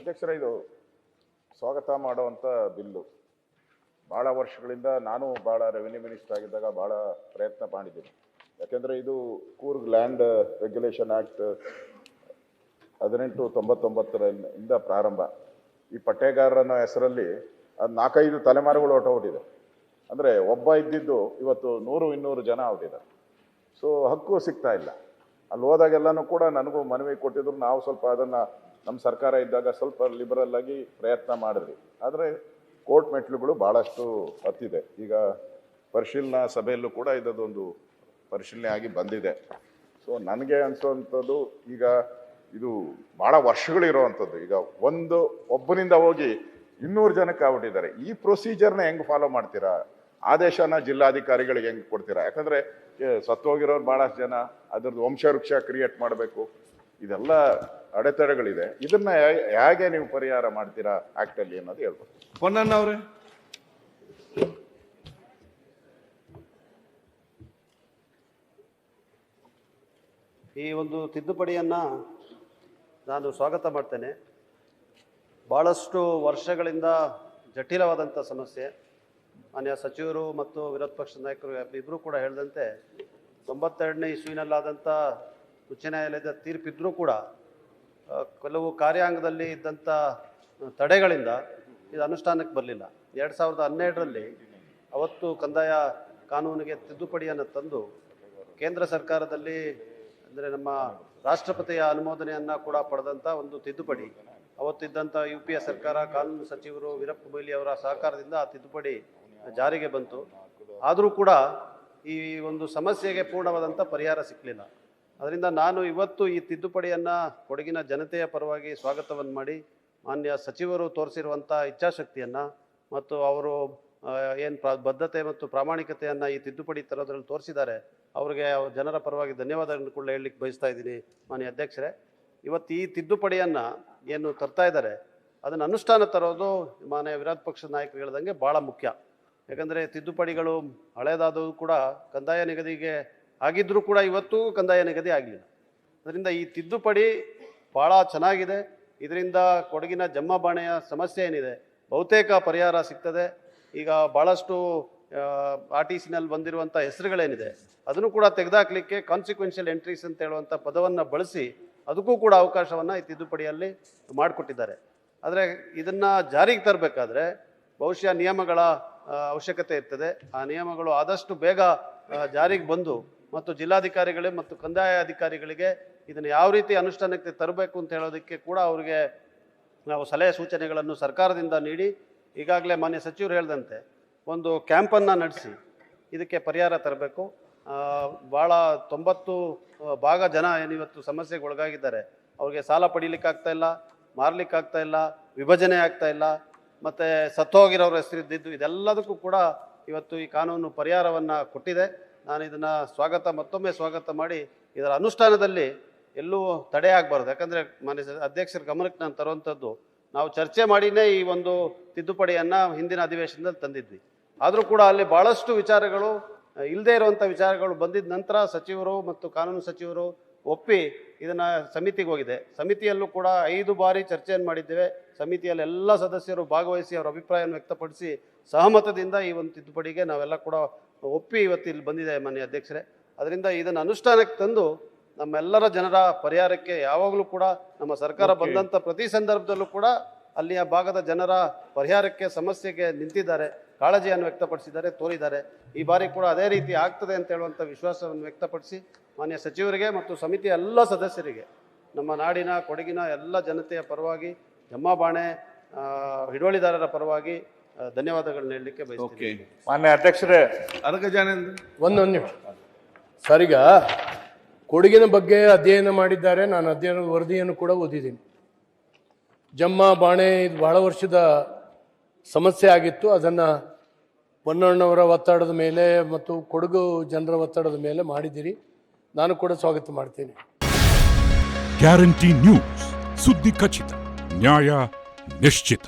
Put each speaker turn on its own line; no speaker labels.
ಅಧ್ಯಕ್ಷರೇ, ಇದು ಸ್ವಾಗತ ಮಾಡುವಂಥ ಬಿಲ್ಲು. ಭಾಳ ವರ್ಷಗಳಿಂದ ನಾನು ಭಾಳ ರೆವಿನ್ಯೂ ಮಿನಿಸ್ಟರ್ ಆಗಿದ್ದಾಗ ಭಾಳ ಪ್ರಯತ್ನ ಮಾಡಿದ್ದೀನಿ. ಯಾಕೆಂದರೆ ಇದು ಕೂರ್ಗ್ ಲ್ಯಾಂಡ್ ರೆಗ್ಯುಲೇಷನ್ ಆ್ಯಕ್ಟ್ 1899 ಪ್ರಾರಂಭ. ಈ ಪಟ್ಟೇಗಾರನ ಹೆಸರಲ್ಲಿ ಅದು 4-5 ತಲೆಮಾರುಗಳು ಹೊರಟೋಗ್ಬಿಟ್ಟಿದೆ. ಅಂದರೆ ಒಬ್ಬ ಇದ್ದಿದ್ದು ಇವತ್ತು 100-200 ಜನ ಆಗ್ಬಿಟ್ಟಿದ್ದಾರೆ. ಸೊ ಹಕ್ಕು ಸಿಗ್ತಾ ಇಲ್ಲ. ಅಲ್ಲಿ ಹೋದಾಗೆಲ್ಲನೂ ಕೂಡ ನನಗೂ ಮನವಿ ಕೊಟ್ಟಿದ್ರು. ನಾವು ಸ್ವಲ್ಪ ಅದನ್ನು ನಮ್ಮ ಸರ್ಕಾರ ಇದ್ದಾಗ ಸ್ವಲ್ಪ ಲಿಬರಲ್ ಆಗಿ ಪ್ರಯತ್ನ ಮಾಡಿದ್ವಿ. ಆದರೆ ಕೋರ್ಟ್ ಮೆಟ್ಲುಗಳು ಭಾಳಷ್ಟು ಹತ್ತಿದೆ. ಈಗ ಪರಿಶೀಲನಾ ಸಭೆಯಲ್ಲೂ ಕೂಡ ಇದೊಂದು ಪರಿಶೀಲನೆ ಆಗಿ ಬಂದಿದೆ. ಸೊ ನನಗೆ ಅನಿಸೋವಂಥದ್ದು, ಈಗ ಇದು ಭಾಳ ವರ್ಷಗಳಿರೋವಂಥದ್ದು. ಈಗ ಒಬ್ಬನಿಂದ ಹೋಗಿ 200 ಜನಕ್ಕೆ ಆಗ್ಬಿಟ್ಟಿದ್ದಾರೆ. ಈ ಪ್ರೊಸೀಜರ್ನ ಹೆಂಗೆ ಫಾಲೋ ಮಾಡ್ತೀರಾ? ಆದೇಶನ ಜಿಲ್ಲಾಧಿಕಾರಿಗಳಿಗೆ ಹೆಂಗೆ ಕೊಡ್ತೀರಾ? ಯಾಕಂದರೆ ಸತ್ತೋಗಿರೋರು ಭಾಳಷ್ಟು ಜನ, ಅದ್ರದ್ದು ವಂಶವೃಕ್ಷ ಕ್ರಿಯೇಟ್ ಮಾಡಬೇಕು. ಇದೆಲ್ಲ ಅಡೆತಡೆಗಳಿದೆ. ಇದನ್ನ ಹೇಗೆ ನೀವು ಪರಿಹಾರ ಮಾಡ್ತೀರಾ ಆಕ್ಟಲ್ಲಿ ಅನ್ನೋದು ಹೇಳ್ಬೋದು.
ಪೊನ್ನಣ್ಣ ಅವರೇ,
ಈ ಒಂದು ತಿದ್ದುಪಡಿಯನ್ನು ನಾನು ಸ್ವಾಗತ ಮಾಡ್ತೇನೆ. ಭಾಳಷ್ಟು ವರ್ಷಗಳಿಂದ ಜಟಿಲವಾದಂಥ ಸಮಸ್ಯೆ. ಮಾನ್ಯ ಸಚಿವರು ಮತ್ತು ವಿರೋಧ ಪಕ್ಷದ ನಾಯಕರು ಇಬ್ಬರೂ ಕೂಡ ಹೇಳಿದಂತೆ 92ನೇ ಇಸ್ವಿನಲ್ಲಾದಂಥ ಉಚ್ಚ ನ್ಯಾಯಾಲಯದ ತೀರ್ಪಿದ್ರೂ ಕೂಡ ಕೆಲವು ಕಾರ್ಯಾಂಗದಲ್ಲಿ ಇದ್ದಂಥ ತಡೆಗಳಿಂದ ಇದು ಅನುಷ್ಠಾನಕ್ಕೆ ಬರಲಿಲ್ಲ. 2012ರಲ್ಲಿ ಅವತ್ತು ಕಂದಾಯ ಕಾನೂನಿಗೆ ತಿದ್ದುಪಡಿಯನ್ನು ತಂದು ಕೇಂದ್ರ ಸರ್ಕಾರದಲ್ಲಿ, ಅಂದರೆ ನಮ್ಮ ರಾಷ್ಟ್ರಪತಿಯ ಅನುಮೋದನೆಯನ್ನು ಕೂಡ ಪಡೆದಂಥ ಒಂದು ತಿದ್ದುಪಡಿ. ಅವತ್ತಿದ್ದಂಥ UPA ಸರ್ಕಾರ, ಕಾನೂನು ಸಚಿವರು ವೀರಪ್ಪ ಮೊಯ್ಲಿ ಅವರ ಸಹಕಾರದಿಂದ ಆ ತಿದ್ದುಪಡಿ ಜಾರಿಗೆ ಬಂತು. ಆದರೂ ಕೂಡ ಈ ಒಂದು ಸಮಸ್ಯೆಗೆ ಪೂರ್ಣವಾದಂಥ ಪರಿಹಾರ ಸಿಕ್ಕಲಿಲ್ಲ. ಅದರಿಂದ ನಾನು ಇವತ್ತು ಈ ತಿದ್ದುಪಡಿಯನ್ನು ಕೊಡಗಿನ ಜನತೆಯ ಪರವಾಗಿ ಸ್ವಾಗತವನ್ನು ಮಾಡಿ, ಮಾನ್ಯ ಸಚಿವರು ತೋರಿಸಿರುವಂಥ ಇಚ್ಛಾಶಕ್ತಿಯನ್ನು ಮತ್ತು ಅವರು ಏನು ಬದ್ಧತೆ ಮತ್ತು ಪ್ರಾಮಾಣಿಕತೆಯನ್ನು ಈ ತಿದ್ದುಪಡಿ ತರೋದ್ರಲ್ಲಿ ತೋರಿಸಿದ್ದಾರೆ, ಅವರಿಗೆ ಜನರ ಪರವಾಗಿ ಧನ್ಯವಾದಗಳನ್ನು ಕೂಡ ಹೇಳಲಿಕ್ಕೆ ಬಯಸ್ತಾ ಇದ್ದೀನಿ. ಮಾನ್ಯ ಅಧ್ಯಕ್ಷರೇ, ಇವತ್ತು ಈ ತಿದ್ದುಪಡಿಯನ್ನು ಏನು ತರ್ತಾ ಇದ್ದಾರೆ ಅದನ್ನು ಅನುಷ್ಠಾನ ತರೋದು ಮಾನ್ಯ ವಿರೋಧ ಪಕ್ಷದ ನಾಯಕರು ಹೇಳ್ದಂಗೆ ಭಾಳ ಮುಖ್ಯ. ಯಾಕಂದರೆ ತಿದ್ದುಪಡಿಗಳು ಹಳೇದಾದವು ಕೂಡ ಕಂದಾಯ ನಿಗದಿಗೆ ಆಗಿದ್ದರೂ ಕೂಡ ಇವತ್ತು ಕಂದಾಯ ನಿಗದಿ ಆಗಲಿಲ್ಲ. ಅದರಿಂದ ಈ ತಿದ್ದುಪಡಿ ಭಾಳ ಚೆನ್ನಾಗಿದೆ. ಇದರಿಂದ ಕೊಡಗಿನ ಜಮ್ಮಬಾಣೆಯ ಸಮಸ್ಯೆ ಏನಿದೆ ಬಹುತೇಕ ಪರಿಹಾರ ಸಿಗ್ತದೆ. ಈಗ ಭಾಳಷ್ಟು RTCನಲ್ಲಿ ಬಂದಿರುವಂಥ ಹೆಸರುಗಳೇನಿದೆ ಅದನ್ನು ಕೂಡ ತೆಗೆದುಹಾಕಲಿಕ್ಕೆ ಕಾನ್ಸಿಕ್ವೆನ್ಷಿಯಲ್ ಎಂಟ್ರೀಸ್ ಅಂತ ಹೇಳುವಂಥ ಪದವನ್ನು ಬಳಸಿ ಅದಕ್ಕೂ ಕೂಡ ಅವಕಾಶವನ್ನು ಈ ತಿದ್ದುಪಡಿಯಲ್ಲಿ ಮಾಡಿಕೊಟ್ಟಿದ್ದಾರೆ. ಆದರೆ ಇದನ್ನು ಜಾರಿಗೆ ತರಬೇಕಾದ್ರೆ ಬಹುಶಃ ನಿಯಮಗಳ ಅವಶ್ಯಕತೆ ಇರ್ತದೆ. ಆ ನಿಯಮಗಳು ಆದಷ್ಟು ಬೇಗ ಜಾರಿಗೆ ಬಂದು ಮತ್ತು ಜಿಲ್ಲಾಧಿಕಾರಿಗಳು ಮತ್ತು ಕಂದಾಯ ಅಧಿಕಾರಿಗಳಿಗೆ ಇದನ್ನು ಯಾವ ರೀತಿ ಅನುಷ್ಠಾನಕ್ಕೆ ತರಬೇಕು ಅಂತ ಹೇಳೋದಕ್ಕೆ ಕೂಡ ಅವರಿಗೆ ನಾವು ಸಲಹೆ ಸೂಚನೆಗಳನ್ನು ಸರ್ಕಾರದಿಂದ ನೀಡಿ, ಈಗಾಗಲೇ ಮಾನ್ಯ ಸಚಿವರು ಹೇಳಿದಂತೆ ಒಂದು ಕ್ಯಾಂಪನ್ನು ನಡೆಸಿ ಇದಕ್ಕೆ ಪರಿಹಾರ ತರಬೇಕು. ಭಾಳ 90 ಭಾಗ ಜನ ಏನಿವತ್ತು ಸಮಸ್ಯೆಗೆ ಒಳಗಾಗಿದ್ದಾರೆ, ಅವ್ರಿಗೆ ಸಾಲ ಪಡೀಲಿಕ್ಕಾಗ್ತಾ ಇಲ್ಲ, ಮಾರಲಿಕ್ಕಾಗ್ತಾ ಇಲ್ಲ, ವಿಭಜನೆ ಆಗ್ತಾ ಇಲ್ಲ, ಮತ್ತು ಸತ್ತೋಗಿರೋರ ಹೆಸರಿದ್ದಿದ್ದು, ಇದೆಲ್ಲದಕ್ಕೂ ಕೂಡ ಇವತ್ತು ಈ ಕಾನೂನು ಪರಿಹಾರವನ್ನು ಕೊಟ್ಟಿದೆ. ನಾನು ಇದನ್ನು ಮತ್ತೊಮ್ಮೆ ಸ್ವಾಗತ ಮಾಡಿ ಇದರ ಅನುಷ್ಠಾನದಲ್ಲಿ ಎಲ್ಲೂ ತಡೆ ಆಗಬಾರ್ದು. ಯಾಕಂದರೆ ಮಾನ್ಯ ಅಧ್ಯಕ್ಷರ ಗಮನಕ್ಕೆ ನಾನು ತರುವಂಥದ್ದು, ನಾವು ಚರ್ಚೆ ಮಾಡಿನೇ ಈ ಒಂದು ತಿದ್ದುಪಡಿಯನ್ನು ಹಿಂದಿನ ಅಧಿವೇಶನದಲ್ಲಿ ತಂದಿದ್ವಿ. ಆದರೂ ಕೂಡ ಅಲ್ಲಿ ಭಾಳಷ್ಟು ವಿಚಾರಗಳು, ಇಲ್ಲದೇ ಇರುವಂಥ ವಿಚಾರಗಳು ಬಂದಿದ್ದ ನಂತರ ಸಚಿವರು ಮತ್ತು ಕಾನೂನು ಸಚಿವರು ಒಪ್ಪಿ ಇದನ್ನು ಸಮಿತಿಗೆ ಹೋಗಿದೆ. ಸಮಿತಿಯಲ್ಲೂ ಕೂಡ 5 ಬಾರಿ ಚರ್ಚೆಯನ್ನು ಮಾಡಿದ್ದೇವೆ. ಸಮಿತಿಯಲ್ಲಿ ಎಲ್ಲ ಸದಸ್ಯರು ಭಾಗವಹಿಸಿ ಅವರ ಅಭಿಪ್ರಾಯವನ್ನು ವ್ಯಕ್ತಪಡಿಸಿ ಸಹಮತದಿಂದ ಈ ಒಂದು ತಿದ್ದುಪಡಿಗೆ ನಾವೆಲ್ಲ ಕೂಡ ಒಪ್ಪಿ ಇವತ್ತು ಇಲ್ಲಿ ಬಂದಿದೆ ಮಾನ್ಯ ಅಧ್ಯಕ್ಷರೇ. ಅದರಿಂದ ಇದನ್ನು ಅನುಷ್ಠಾನಕ್ಕೆ ತಂದು ನಮ್ಮೆಲ್ಲರ ಜನರ ಪರಿಹಾರಕ್ಕೆ ಯಾವಾಗಲೂ ಕೂಡ ನಮ್ಮ ಸರ್ಕಾರ ಬಂದಂಥ ಪ್ರತಿ ಸಂದರ್ಭದಲ್ಲೂ ಕೂಡ ಅಲ್ಲಿಯ ಭಾಗದ ಜನರ ಪರಿಹಾರಕ್ಕೆ, ಸಮಸ್ಯೆಗೆ ನಿಂತಿದ್ದಾರೆ, ಕಾಳಜಿಯನ್ನು ವ್ಯಕ್ತಪಡಿಸಿದ್ದಾರೆ, ತೋರಿದ್ದಾರೆ. ಈ ಬಾರಿ ಕೂಡ ಅದೇ ರೀತಿ ಆಗ್ತದೆ ಅಂತ ಹೇಳುವಂಥ ವಿಶ್ವಾಸವನ್ನು ವ್ಯಕ್ತಪಡಿಸಿ ಮಾನ್ಯ ಸಚಿವರಿಗೆ ಮತ್ತು ಸಮಿತಿಯ ಎಲ್ಲ ಸದಸ್ಯರಿಗೆ ನಮ್ಮ ನಾಡಿನ ಕೊಡಗಿನ ಎಲ್ಲ ಜನತೆಯ ಪರವಾಗಿ, ಜಮ್ಮಬಾಣೆ ಹಿಡುವಳಿದಾರರ ಪರವಾಗಿ ಧನ್ಯವಾದಗಳನ್ನ ಹೇಳಲಿಕ್ಕೆ ಬಯಸ್ತೀನಿ.
ಮಾನ್ಯ ಅಧ್ಯಕ್ಷರೇ,
ಒಂದು ನಿಮಿಷ ಸರ್. ಈಗ ಕೊಡಗಿನ ಬಗ್ಗೆ ಅಧ್ಯಯನ ಮಾಡಿದ್ದಾರೆ. ನಾನು ಅಧ್ಯಯನದ ವರದಿಯನ್ನು ಕೂಡ ಓದಿದ್ದೀನಿ. ಜಮ್ಮಬಾಣೆ ಇದು ಬಹಳ ವರ್ಷದ ಸಮಸ್ಯೆ ಆಗಿತ್ತು. ಅದನ್ನು ಪೊನ್ನಣ್ಣವರ ಒತ್ತಡದ ಮೇಲೆ ಮತ್ತು ಕೊಡಗು ಜನರ ಒತ್ತಡದ ಮೇಲೆ ಮಾಡಿದ್ದೀರಿ. ನಾನು ಕೂಡ ಸ್ವಾಗತ ಮಾಡ್ತೀನಿ.
ಗ್ಯಾರಂಟಿ ನ್ಯೂಸ್, ಸುದ್ದಿ ಖಚಿತ, ನ್ಯಾಯ ನಿಶ್ಚಿತ.